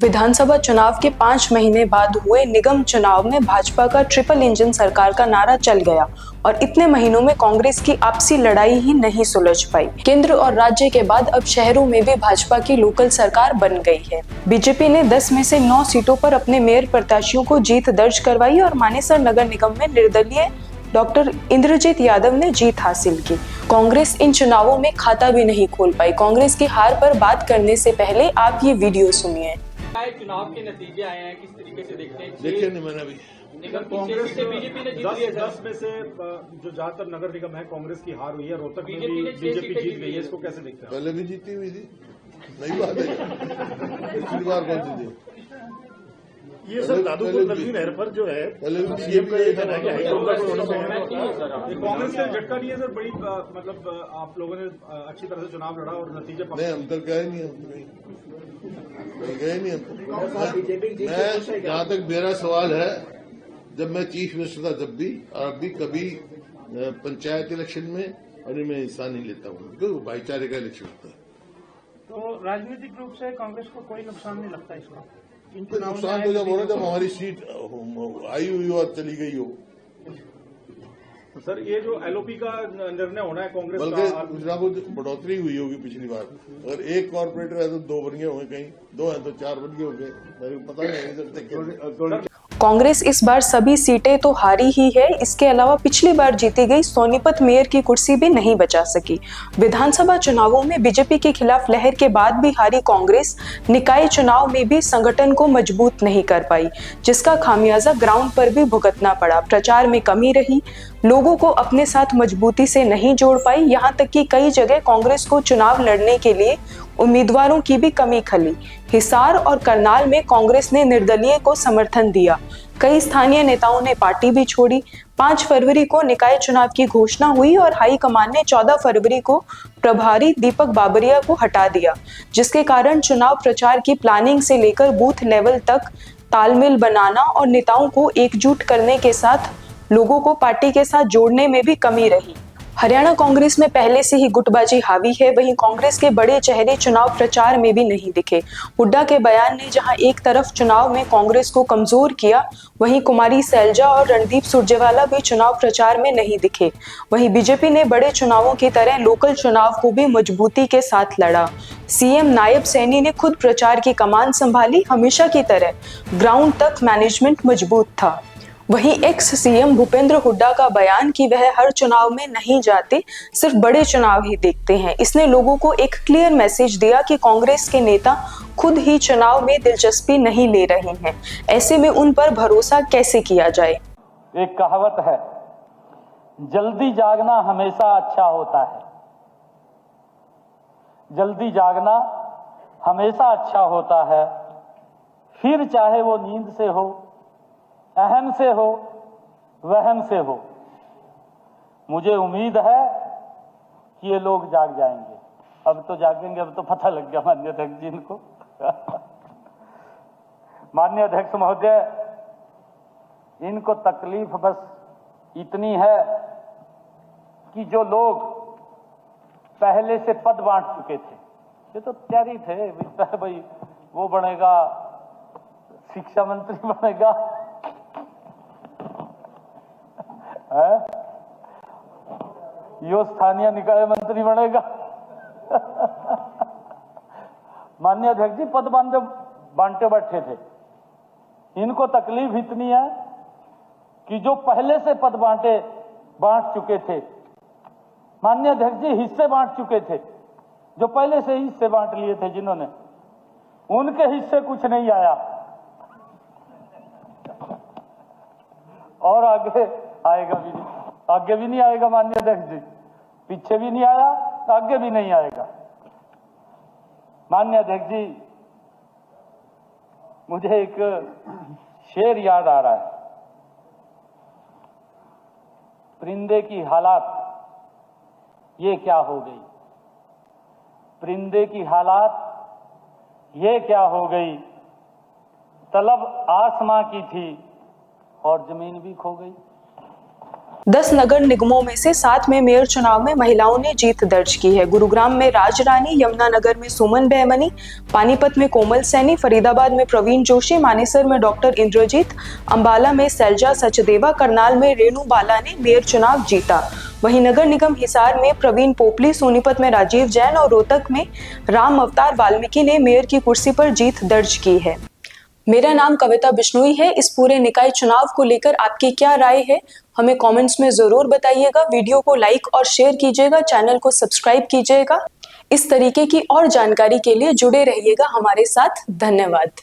विधानसभा चुनाव के 5 महीने बाद हुए निगम चुनाव में भाजपा का ट्रिपल इंजन सरकार का नारा चल गया और इतने महीनों में कांग्रेस की आपसी लड़ाई ही नहीं सुलझ पाई। केंद्र और राज्य के बाद अब शहरों में भी भाजपा की लोकल सरकार बन गई है। बीजेपी ने 10 में से 9 सीटों पर अपने मेयर प्रत्याशियों को जीत दर्ज करवाई और मानेसर नगर निगम में निर्दलीय डॉक्टर इंद्रजीत यादव ने जीत हासिल की। कांग्रेस इन चुनावों में खाता भी नहीं खोल पाई। कांग्रेस की हार पर बात करने से पहले आप ये वीडियो सुनिए। चुनाव के नतीजे आए हैं, किस तरीके से देखते हैं? देखिए नहीं, मैंने अभी कांग्रेस से बीजेपी ने जीत लिया। 10 में से जो ज्यादातर नगर निगम है कांग्रेस की हार हुई है। रोहतक में भी बीजेपी जीत गई है, इसको कैसे देखते हैं? पहले भी जीती हुई थी, नई बात है। पिछली बार कौन सी थी? ये सर दादूपुर नदी नहर पर जो है पहले भी सीएम का ये कहना है कि कांग्रेस का झटका नहीं है सर। बड़ी मतलब आप लोगों ने अच्छी तरह से चुनाव लड़ा और नतीजे नहीं, हम तक गए नहीं, हम गए नहीं। मैं जहाँ तक मेरा सवाल है, जब मैं चीफ मिनिस्टर था जब भी और अभी कभी पंचायत इलेक्शन में और इनमें हिस्सा नहीं लेता हूँ क्योंकि भाईचारे का इलेक्शन होता है। तो राजनीतिक रूप से कांग्रेस को कोई नुकसान नहीं लगता इसका? नुकसान तो जब हो रहा है जब हमारी सीट आई हुई हो और चली गई हो। सर ये जो एलओपी का निर्णय होना है कांग्रेस बल्कि कुछ ना कुछ बढ़ोतरी हुई होगी पिछली बार। अगर एक कॉर्पोरेटर है तो 2 बन गए होंगे, कहीं 2 हैं तो 4 बन गए होंगे, मेरे को पता नहीं। कांग्रेस इस बार सभी सीटें तो हारी ही है, इसके अलावा पिछली बार जीती गई सोनीपत मेयर की कुर्सी भी नहीं बचा सकी। विधानसभा चुनावों में बीजेपी के खिलाफ लहर के बाद भी हारी कांग्रेस निकाय चुनाव में भी संगठन को मजबूत नहीं कर पाई, जिसका खामियाजा ग्राउंड पर भी भुगतना पड़ा। प्रचार में कमी रही, लोगों को अपने साथ मजबूती से नहीं जोड़ पाई, यहाँ तक कि कई जगह कांग्रेस को चुनाव लड़ने के लिए उम्मीदवारों की भी कमी खली। हिसार और करनाल में कांग्रेस ने निर्दलीय को समर्थन दिया। कई स्थानीय नेताओं ने पार्टी भी छोड़ी। 5 फरवरी को निकाय चुनाव की घोषणा हुई और हाईकमान ने 14 फरवरी को प्रभारी दीपक बाबरिया को हटा दिया, जिसके कारण चुनाव प्रचार की प्लानिंग से लेकर बूथ लेवल तक तालमेल बनाना और नेताओं को एकजुट करने के साथ लोगों को पार्टी के साथ जोड़ने में भी कमी रही। हरियाणा कांग्रेस में पहले से ही गुटबाजी हावी है, वहीं कांग्रेस के बड़े चेहरे चुनाव प्रचार में भी नहीं दिखे। हुड्डा के बयान ने जहां एक तरफ चुनाव में कांग्रेस को कमजोर किया, वहीं कुमारी सैलजा और रणदीप सुरजेवाला भी चुनाव प्रचार में नहीं दिखे। वहीं बीजेपी ने बड़े चुनावों की तरह लोकल चुनाव को भी मजबूती के साथ लड़ा। सीएम नायब सैनी ने खुद प्रचार की कमान संभाली। हमेशा की तरह ग्राउंड तक मैनेजमेंट मजबूत था। वहीं एक्स सीएम भूपेंद्र हुड्डा का बयान कि वह हर चुनाव में नहीं जाते, सिर्फ बड़े चुनाव ही देखते हैं, इसने लोगों को एक क्लियर मैसेज दिया कि कांग्रेस के नेता खुद ही चुनाव में दिलचस्पी नहीं ले रहे हैं। ऐसे में उन पर भरोसा कैसे किया जाए? एक कहावत है, जल्दी जागना हमेशा अच्छा होता है। जल्दी जागना हमेशा अच्छा होता है, फिर चाहे वो नींद से हो, अहम से हो, वहम से हो। मुझे उम्मीद है कि ये लोग जाग जाएंगे। अब तो जागेंगे, अब तो पता लग गया माननीय अध्यक्ष जी को। माननीय अध्यक्ष महोदय, इनको तकलीफ बस इतनी है कि जो लोग पहले से पद बांट चुके थे, ये तो तैयारी थे भाई, वो बनेगा शिक्षा मंत्री बनेगा, यो स्थानीय निकाय मंत्री बनेगा। माननीय अध्यक्ष जी पद बांटे बैठे थे। इनको तकलीफ इतनी है कि जो पहले से पद बांट चुके थे, माननीय अध्यक्ष जी हिस्से बांट चुके थे, जो पहले से ही हिस्से बांट लिए थे जिन्होंने, उनके हिस्से कुछ नहीं आया और आगे आएगा भी नहीं, आगे भी नहीं आएगा माननीय अध्यक्ष जी, पीछे भी नहीं आया, आगे भी नहीं आएगा। माननीय अध्यक्ष जी, मुझे एक शेर याद आ रहा है, परिंदे की हालात ये क्या हो गई, परिंदे की हालात ये क्या हो गई, तलब आसमां की थी और जमीन भी खो गई। 10 नगर निगमों में से 7 में मेयर चुनाव में महिलाओं ने जीत दर्ज की है। गुरुग्राम में राजरानी, यमुनानगर में सुमन बेमनी, पानीपत में कोमल सैनी, फरीदाबाद में प्रवीण जोशी, मानेसर में डॉक्टर इंद्रजीत, अंबाला में सैलजा सचदेवा, करनाल में रेणु बाला ने मेयर चुनाव जीता। वहीं नगर निगम हिसार में प्रवीण पोपली, सोनीपत में राजीव जैन और रोहतक में राम अवतार वाल्मीकि ने मेयर की कुर्सी पर जीत दर्ज की है। मेरा नाम कविता बिश्नोई है। इस पूरे निकाय चुनाव को लेकर आपकी क्या राय है, हमें कमेंट्स में जरूर बताइएगा। वीडियो को लाइक और शेयर कीजिएगा, चैनल को सब्सक्राइब कीजिएगा। इस तरीके की और जानकारी के लिए जुड़े रहिएगा हमारे साथ। धन्यवाद।